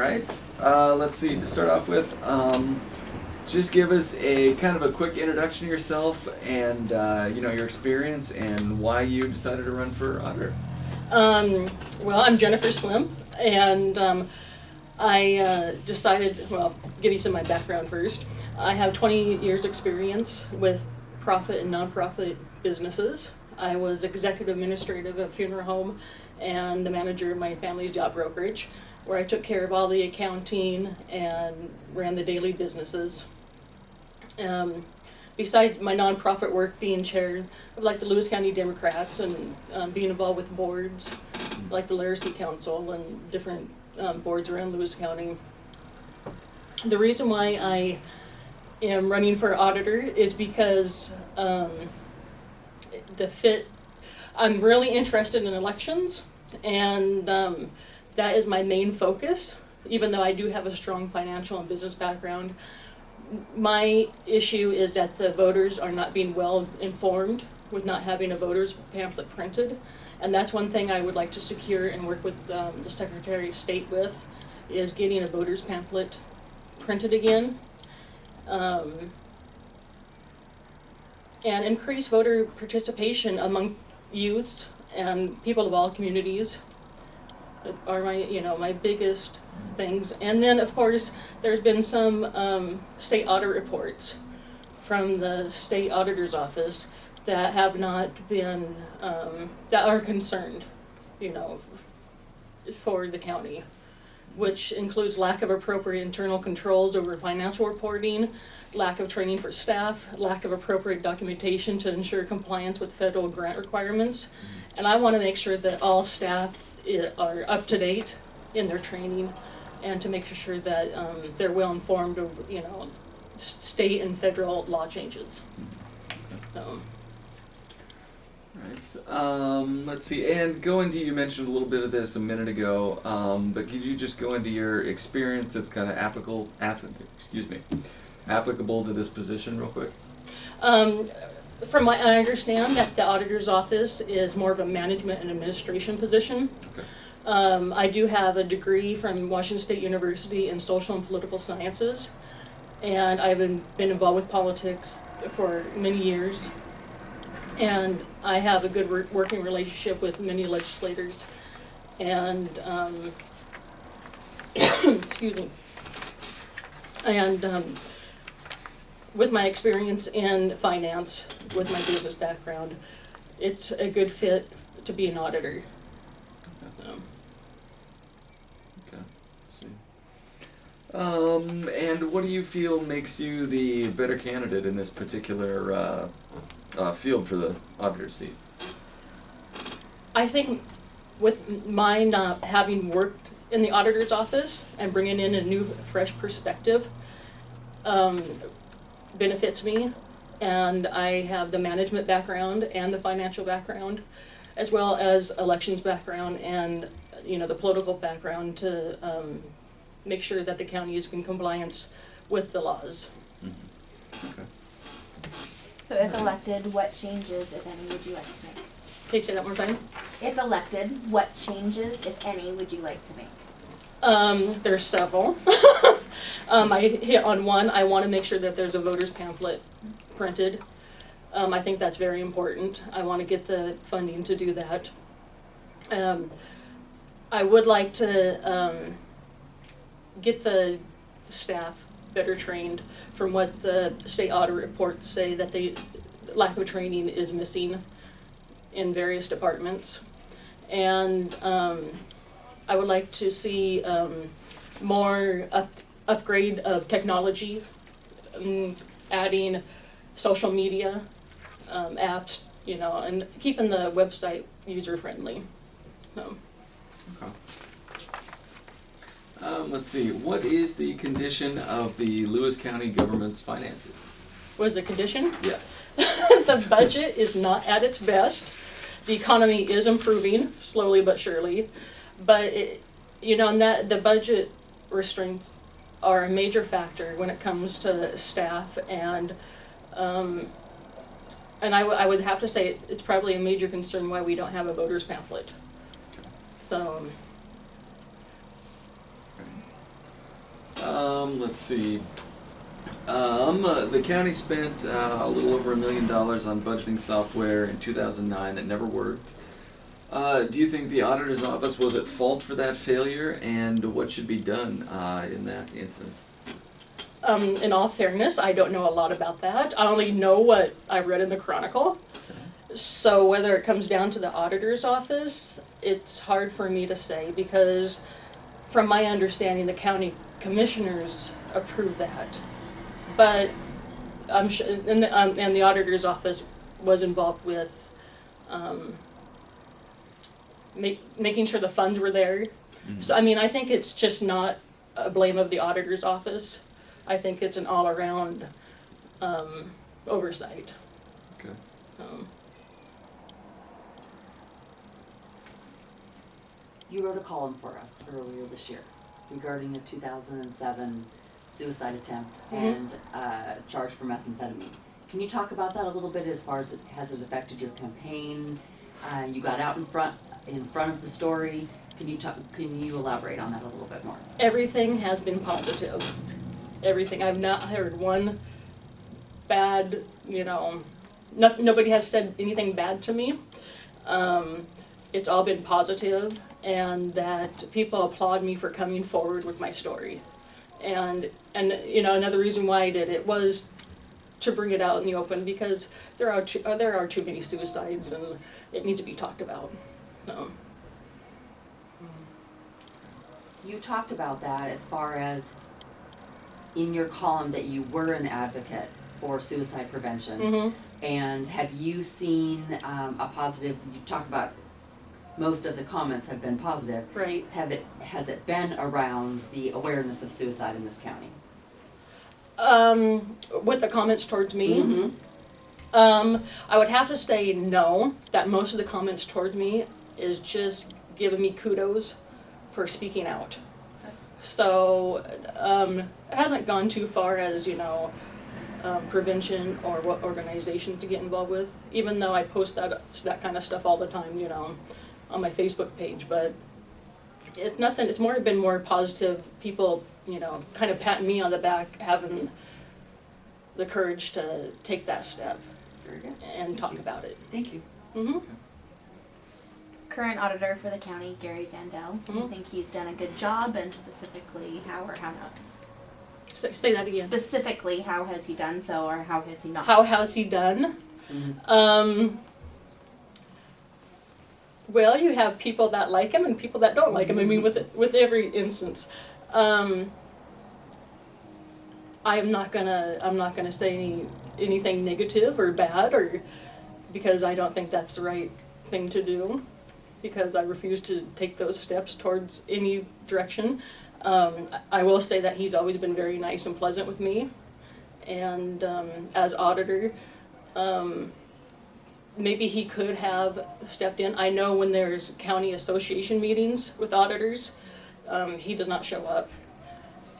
right. Let's see. To start off with, just give us a kind of a quick introduction to yourself and your experience and why you decided to run for auditor. Well, I'm Jenifer Slemp, and I decided. Well, give you some of my background first. I have 20 years experience with profit and nonprofit businesses. I was executive administrative of a funeral home and the manager of my family's job brokerage, where I took care of all the accounting and ran the daily businesses. Besides my nonprofit work, being chair of like the Lewis County Democrats and being involved with boards like the Literacy Council and different boards around Lewis County. The reason why I am running for auditor is because I'm really interested in elections, and that is my main focus, even though I do have a strong financial and business background. My issue is that the voters are not being well informed with not having a voter's pamphlet printed, and that's one thing I would like to secure and work with the Secretary of State with, is getting a voter's pamphlet printed again. And increase voter participation among youths and people of all communities are my biggest things. And then of course there's been some state audit reports from the state auditor's office that have not been that are concerned for the county, which includes lack of appropriate internal controls over financial reporting, lack of training for staff, lack of appropriate documentation to ensure compliance with federal grant requirements. And I want to make sure that all staff are up to date in their training, and to make sure that they're well informed of state and federal law changes. Right. Let's see. And you mentioned a little bit of this a minute ago, but could you just go into your experience that's kind of applicable to this position real quick? From what I understand, that the auditor's office is more of a management and administration position. Okay. I do have a degree from Washington State University in social and political sciences, and I've been involved with politics for many years, and I have a good working relationship with many legislators, and excuse me, and with my experience in finance, with my business background, it's a good fit to be an auditor. Okay. And what do you feel makes you the better candidate in this particular field for the auditor's seat? I think with mine having worked in the auditor's office and bringing in a new, fresh perspective, benefits me, and I have the management background and the financial background, as well as elections background and the political background to make sure that the county is in compliance with the laws. Mm-hmm. Okay. So if elected, what changes, if any, would you like to make? Can you say that one more time? If elected, what changes, if any, would you like to make? There's several. I hit on one. I want to make sure that there's a voter's pamphlet printed. I think that's very important. I want to get the funding to do that. I would like to get the staff better trained. From what the state audit reports say, that the lack of training is missing in various departments. And I would like to see more upgrade of technology, adding social media apps, and keeping the website user friendly. So. Okay. Let's see. What is the condition of the Lewis County government's finances? What is the condition? Yeah. The budget is not at its best. The economy is improving slowly but surely, but the budget restraints are a major factor when it comes to staff, and I would have to say it's probably a major concern why we don't have a voter's pamphlet. So. Let's see. The county spent a little over $1 million on budgeting software in 2009 that never worked. Do you think the auditor's office was at fault for that failure, and what should be done in that instance? In all fairness, I don't know a lot about that. I only know what I read in the Chronicle. So whether it comes down to the auditor's office, it's hard for me to say because from my understanding, the county commissioners approve that. But I'm sure, and the auditor's office was involved with making sure the funds were there. Mm-hmm. So I mean, I think it's just not a blame of the auditor's office. I think it's an all-around oversight. Okay. You wrote a column for us earlier this year regarding a 2007 suicide attempt and charge for methamphetamine. Can you talk about that a little bit as far as has it affected your campaign? You got out in front of the story. Can you elaborate on that a little bit more? Everything has been positive. Everything. I've not heard one bad, nobody has said anything bad to me. It's all been positive, and that people applaud me for coming forward with my story. And another reason why I did it was to bring it out in the open because there are too many suicides and it needs to be talked about. So. You talked about that as far as in your column that you were an advocate for suicide prevention. Mm-hmm. And have you seen a positive, you talk about most of the comments have been positive. Right. Has it been around the awareness of suicide in this county? With the comments towards me, Mm-hmm. I would have to say no, that most of the comments towards me is just giving me kudos for speaking out. So, it hasn't gone too far as, prevention or what organization to get involved with, even though I post that kind of stuff all the time, on my Facebook page, but it's nothing, it's been more positive, people, kind of patting me on the back, having the courage to take that step Very good. and talk about it. Thank you. Mm-hmm. Current auditor for the county, Gary Zandel. Do you Mhm. think he's done a good job, and specifically how or how not? Say that again. Specifically, how has he done so, or how has he not? How has he done? Mm-hmm. Well, you have people that like him and people that don't like him. I mean, with every instance, I'm not gonna say anything negative or bad, or because I don't think that's the right thing to do, because I refuse to take those steps towards any direction. I will say that he's always been very nice and pleasant with me, and as auditor. Maybe he could have stepped in. I know when there's county association meetings with auditors, he does not show up.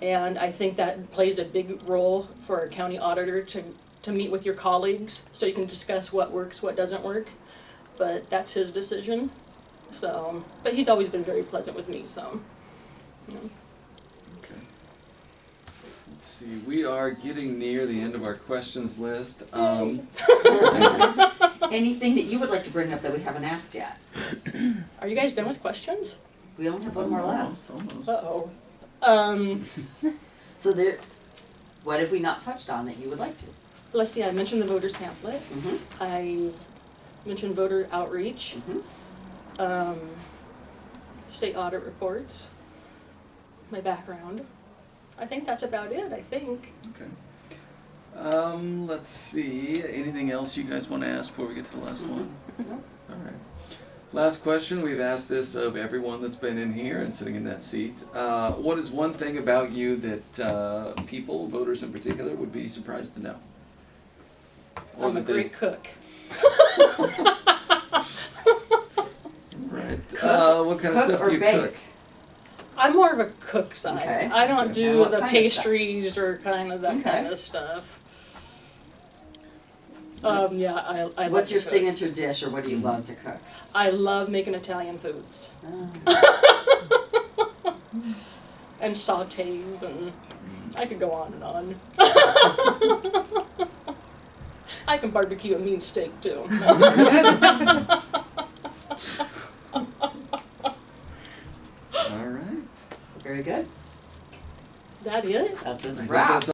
And I think that plays a big role for a county auditor to meet with your colleagues so you can discuss what works, what doesn't work. But that's his decision. So, but he's always been very pleasant with me, so. Okay. Let's see. We are getting near the end of our questions list. Anything that you would like to bring up that we haven't asked yet? Are you guys done with questions? We only have one more left. Almost. Uh-oh. So what have we not touched on that you would like to? Let's see, I mentioned the voters pamphlet. Mm-hmm. I mentioned voter outreach. Mm-hmm. State audit reports, my background. I think that's about it, I think. Okay. Let's see. Anything else you guys want to ask before we get to the last one? No. All right. Last question. We've asked this of everyone that's been in here and sitting in that seat. What is one thing about you that people, voters in particular, would be surprised to know? Or I'm a that they- great cook. Right. Cook? What kind of Cook stuff or do you bake? cook? I'm more of a cook side. Okay. I don't Okay. do And what the kind of pastries or kind of that Okay. kind of stuff. Yeah, I love What's to your cook. signature dish, or what do you love to cook? I love making Italian foods. and sautés, and I could go on and on. I can barbecue a mean steak too. All right. Very good. That it? That's a I think wrap. that's